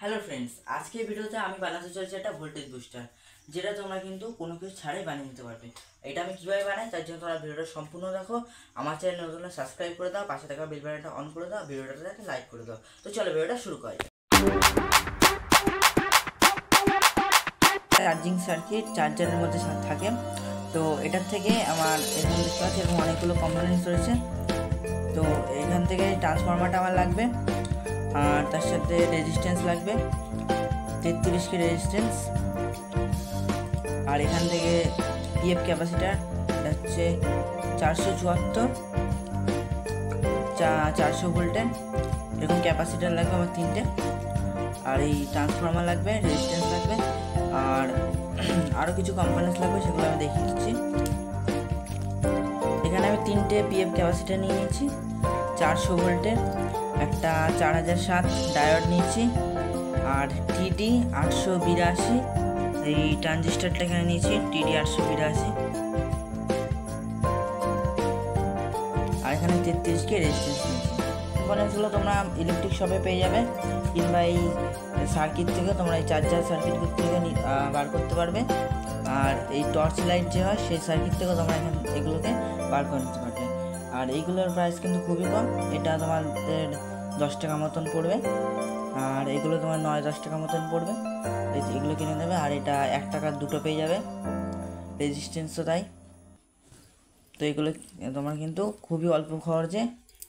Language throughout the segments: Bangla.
হ্যালো ফ্রেন্ডস, আজকে ভিডিওতে আমি বানাতে চলেছি একটা ভোল্টেজ বুস্টার, যেটা তোমরা কিন্তু কোনো কিছু ছাড়াই বানিয়ে নিতে পারবে। এটা আমি কীভাবে বানাই তার জন্য তোমরা ভিডিওটা সম্পূর্ণ দেখো। আমার চ্যানেল নতুন সাবস্ক্রাইব করে দাও, পাশে থাকা বেল বাটনটা অন করে দাও, ভিডিওটাতে একটা লাইক করে দাও। তো চলো ভিডিওটা শুরু করি। চার্জিং সার্কিট চার্জারের মধ্যে থাকে, তো এটার থেকে আমার এরকম দেখতে পাচ্ছি এরকম অনেকগুলো কম্পোনেন্টস রয়েছে। তো এখান থেকে ট্রান্সফরমারটা আমার লাগবে, আর তার সাথে রেজিস্ট্যান্স লাগবে 33 কে রেজিস্ট্যান্স, আর এখান থেকে পিএফ ক্যাপাসিটার হচ্ছে 474 400 ভোল্টের এরকম ক্যাপাসিটার লাগবে আমার 3টে, আর এই ট্রান্সফরমার লাগবে, রেজিস্ট্যান্স লাগবে, আর আরও কিছু কম্পোনেন্টস লাগবে, সেগুলো আমি দেখিয়ে দিচ্ছি। এখানে আমি 3টে পিএফ ক্যাপাসিটার নিয়ে নিয়েছি, 400 ভোল্টের একটা 4007 ডায়োড নিয়েছি, আর টিডি 882 এই ট্রানজিস্টারটা এখানে নিয়েছি, টিডি 882, আর এখানে 33 কে রেজিস্ট্যান্স নিয়েছি। কম্পোনেন্টসগুলো তোমরা ইলেকট্রিক শপে পেয়ে যাবে, কিংবা এই সার্কিট থেকে তোমরা এই চার্জার সার্কিট থেকে বার করতে পারবে, আর এই টর্চ লাইট যে হয় সেই সার্কিট থেকে তোমরা এগুলোকে বার করে নিতে পারবে। আর এইগুলোর প্রাইস কিন্তু খুবই কম, এটা তোমাদের 10 টাকা মতন পড়বে, আর এগুলো তোমার 9-10 টাকা মতন পড়বে, এগুলো কিনে নেবে। আর এটা 1 টাকার দুটো পেয়ে যাবে, রেজিস্ট্যান্সও তাই। তো এগুলো তোমরা কিন্তু খুবই অল্প খরচে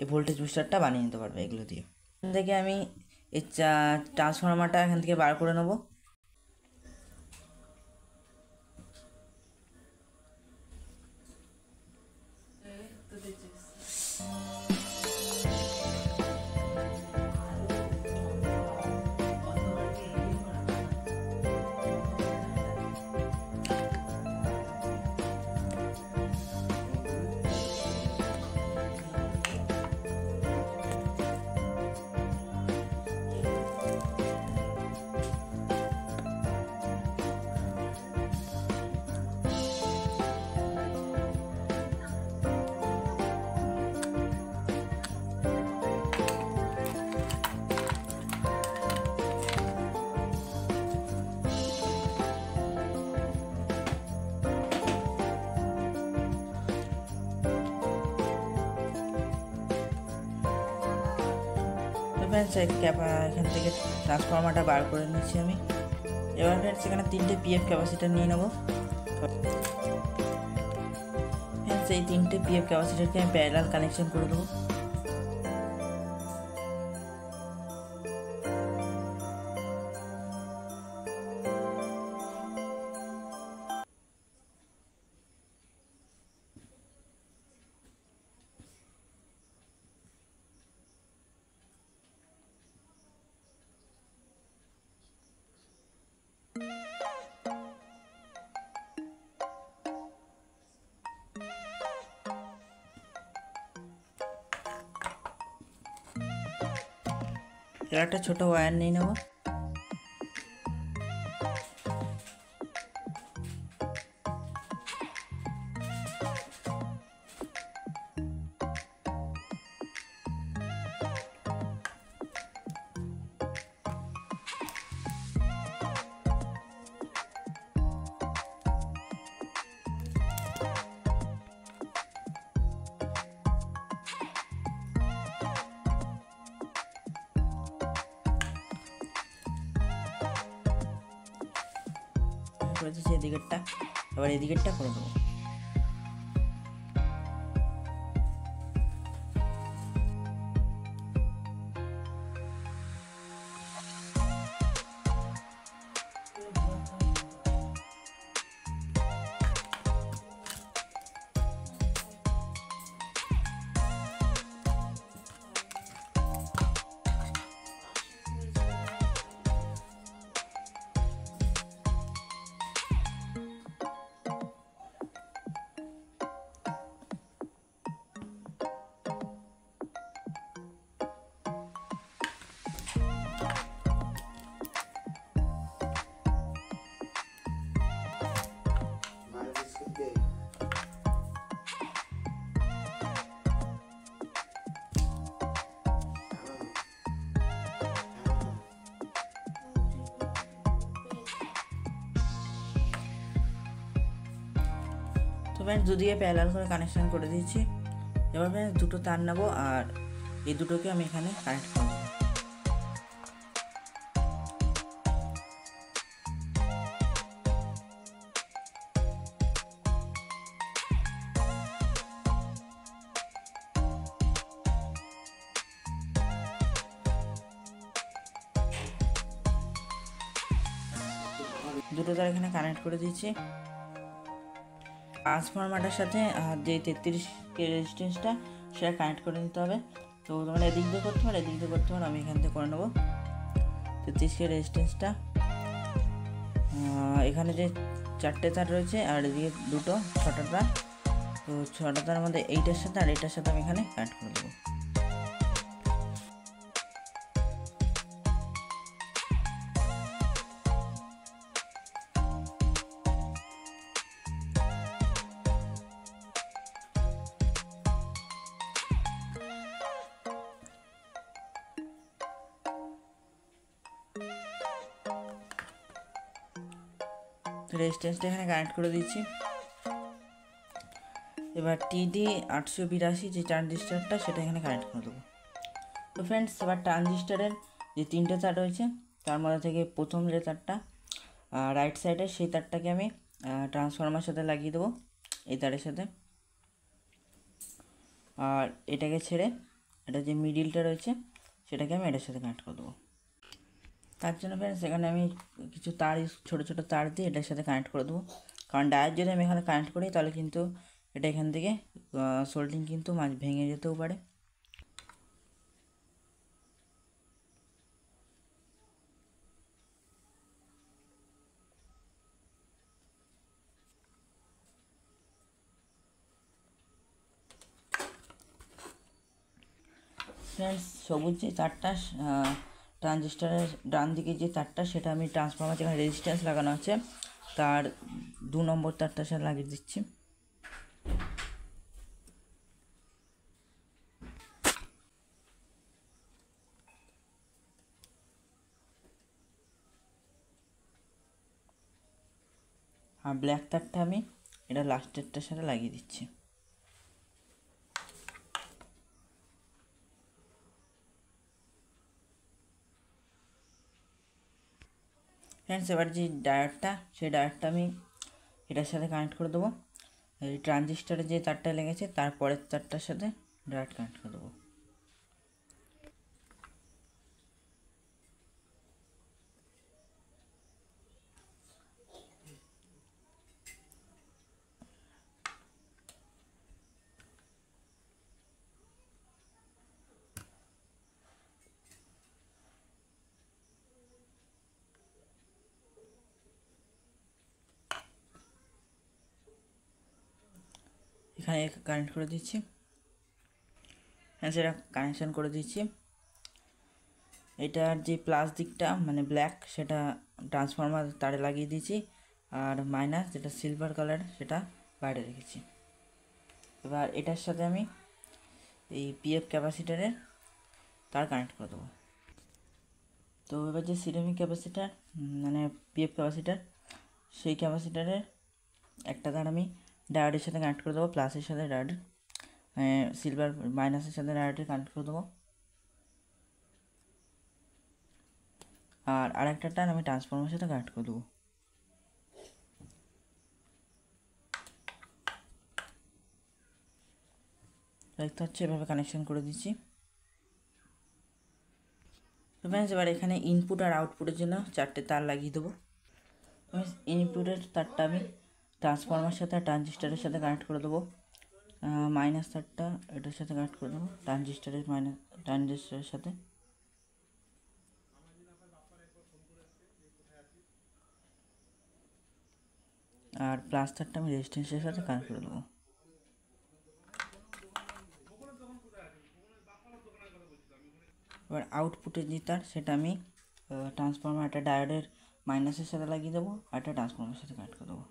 এই ভোল্টেজ বুস্টারটা বানিয়ে নিতে পারবে এগুলো দিয়ে। এখান থেকে আমি এই ট্রান্সফরমারটা এখান থেকে বার করে নেবো। ফ্রেন্ডস এখান থেকে ট্রান্সফরমারটা বার করে নিচ্ছি আমি। এবার ফ্রেন্ডস এখানে 3টে পিএফ ক্যাপাসিটার নিয়ে নেবো। ফ্রেন্ডস এই 3টে পিএফ ক্যাপাসিটারকে আমি প্যারালাল কানেকশন করে দেবো। এর একটা ছোট ওয়্যার নিয়ে নেব। করে দিচ্ছি এদিকেরটা, এবার এদিকেরটা করে দেবো। তো ফ্রেন্ডস দুদিকে প্যারালাল করে কানেকশান করে দিয়েছি। এবার ফ্রেন্ডস দুটো তার নেবো আর এই দুটোকে আমি এখানে কানেক্ট করব। দুটো তার এখানে কানেক্ট করে দিয়েছি। ট্রান্সফরমারটার সাথে যে 33K রেজিস্ট্যান্সটা সেটা কানেক্ট করে নিতে হবে। তো তোমরা এদিক দিয়ে করতে পারো, এদিক দিয়ে করতে পারো, আমি এখান থেকে করে নেবো। 33K রেজিস্ট্যান্সটা এখানে যে 4টে তার রয়েছে আর এদিকে দুটো 6টা তার, তো 6টা তার মধ্যে এইটার সাথে আর এইটার সাথে আমি এখানে কানেক্ট করে দেবো। রেজিস্ট্যান্সটা এখানে কানেক্ট করে দিচ্ছি। এবার TD 882 যে ট্রানজিস্টারটা সেটা এখানে কানেক্ট করে দেবো। তো ফ্রেন্ডস এবার ট্রানজিস্টারের যে 3টে তার রয়েছে তার মধ্যে থেকে প্রথম যে তারটা রাইট সাইডে সেই তারটাকে আমি ট্রান্সফরমার সাথে লাগিয়ে দেবো এই তারের সাথে। আর এটাকে ছেড়ে এটা যে মিডিলটা রয়েছে সেটাকে আমি এটার সাথে কানেক্ট করে দেবো। তার জন্য ফ্রেন্ডস এখানে আমি কিছু তার ছোটো ছোটো তার দিয়ে এটার সাথে কানেক্ট করে দেবো, কারণ ডায়োড যদি আমি এখানে কানেক্ট করি তাহলে কিন্তু এটা এখান থেকে সোল্ডিং কিন্তু ভেঙে যেতেও পারে। ফ্রেন্ডস সবুজ যে তারটা ট্রানজিস্টারের ডান দিকে যে তারটা সেটা আমি ট্রান্সফরমার যেখানে রেজিস্ট্যান্স লাগানো আছে তার 2 নম্বর তারটার সাথে লাগিয়ে দিচ্ছি। আর ব্ল্যাক তারটা আমি এটা লাস্টেরটার সাথে লাগিয়ে দিচ্ছি। ফ্রেন্ডস এবার যে ডায়োডটা সেই ডায়োডটা আমি এটার সাথে কানেক্ট করে দেবো। এই ট্রানজিস্টারে যে তারটা লেগেছে তারপরের তারটার সাথে ডায়োড কানেক্ট করে দেবো। এখানে কানেক্ট করে দিচ্ছি। হ্যাঁ সেটা কানেকশান করে দিচ্ছি। এটার যে প্লাস দিকটা মানে ব্ল্যাক সেটা ট্রান্সফরমার তারে লাগিয়ে দিয়েছি, আর মাইনাস যেটা সিলভার কালার সেটা বাইরে রেখেছি। এবার এটার সাথে আমি এই PF ক্যাপাসিটারের তার কানেক্ট করে দেবো। তো এবার যে সিরামিক ক্যাপাসিটার মানে PF ক্যাপাসিটার সেই ক্যাপাসিটারের একটা তার আমি ডায়োডের সাথে কানেক্ট করে দেবো, প্লাসের সাথে ডায়োডের সিলভার মাইনাসের সাথে ডায়োডের কানেক্ট করে দেবো। আর আরেকটা টান আমি ট্রান্সফরমারের সাথে কানেক্ট করে দেবো। দেখতে হচ্ছে এভাবে কানেকশন করে দিচ্ছি। তো ফ্রেন্ডস এবার এখানে ইনপুট আর আউটপুটের জন্য 4টে তার লাগিয়ে দেবো। ইনপুটের তারটা আমি ট্রান্সফরমার সাথে ট্রানজিস্টারের সাথে কানেক্ট করে দেবো। মাইনাস তারটা এটার সাথে কানেক্ট করে দেবো ট্রানজিস্টারের সাথে। আর প্লাস তারটা আমি রেজিস্ট্যান্সের সাথে কানেক্ট করে দেবো। এবার আউটপুটের যে তার সেটা আমি ট্রান্সফরমার একটা ডায়োডের মাইনাসের সাথে লাগিয়ে দেবো আর একটা ট্রান্সফরমারের সাথে কানেক্ট করে দেবো।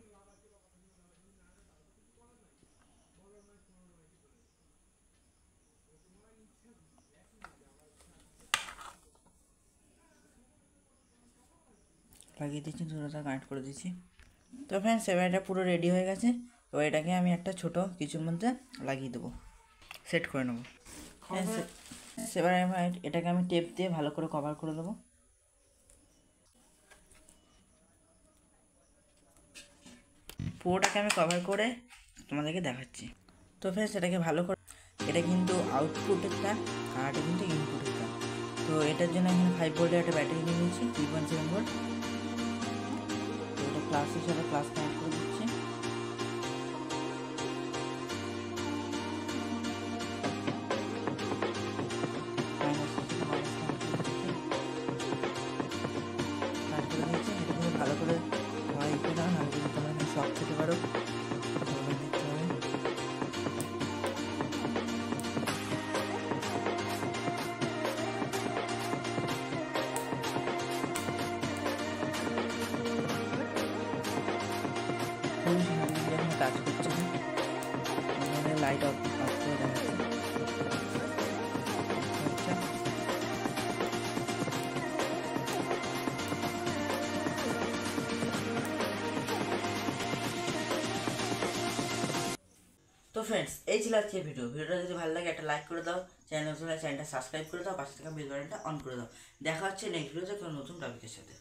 লাগিয়ে দিচ্ছি, দুটো তার কানেক্ট করে দিচ্ছি। তো ফ্রেন্ডস এবার এটা পুরো রেডি হয়ে গেছে। তো এটাকে আমি একটা ছোট কিছুর মধ্যে লাগিয়ে দেবো, সেট করে নেবো। এবার এটাকে আমি টেপ দিয়ে ভালো করে কভার করে দেবো। পুরোটাকে আমি কভার করে তোমাদেরকে দেখাচ্ছি। তো ফ্রেন্ডস এটাকে ভালো করে, এটা কিন্তু আউটপুটের তার আর এটা কিন্তু ইনপুটের তার। তো এটার জন্য এখানে 5 ভোল্টের একটা ব্যাটারি নিয়ে নিয়েছি, 3.7 ভোল্ট। তো এটা প্লাস হিসাবে প্লাস কানেক্ট করে দিচ্ছি। ভালো করে তোমরা এখানে শক খেতে পারো। কাজ করছে না, লাইট অফ করে দেখাচ্ছে। তো ফ্রেন্ডস এই ছিল আজকে ভিডিওটা যদি ভালো লাগে একটা লাইক করে দাও, চ্যানেলটা সাবস্ক্রাইব করে দাও, পাশে থাকা বেল বাটনটা অন করে দাও। দেখা হচ্ছে নেক্সট ভিডিওতে কোনো নতুন টপিকের সাথে।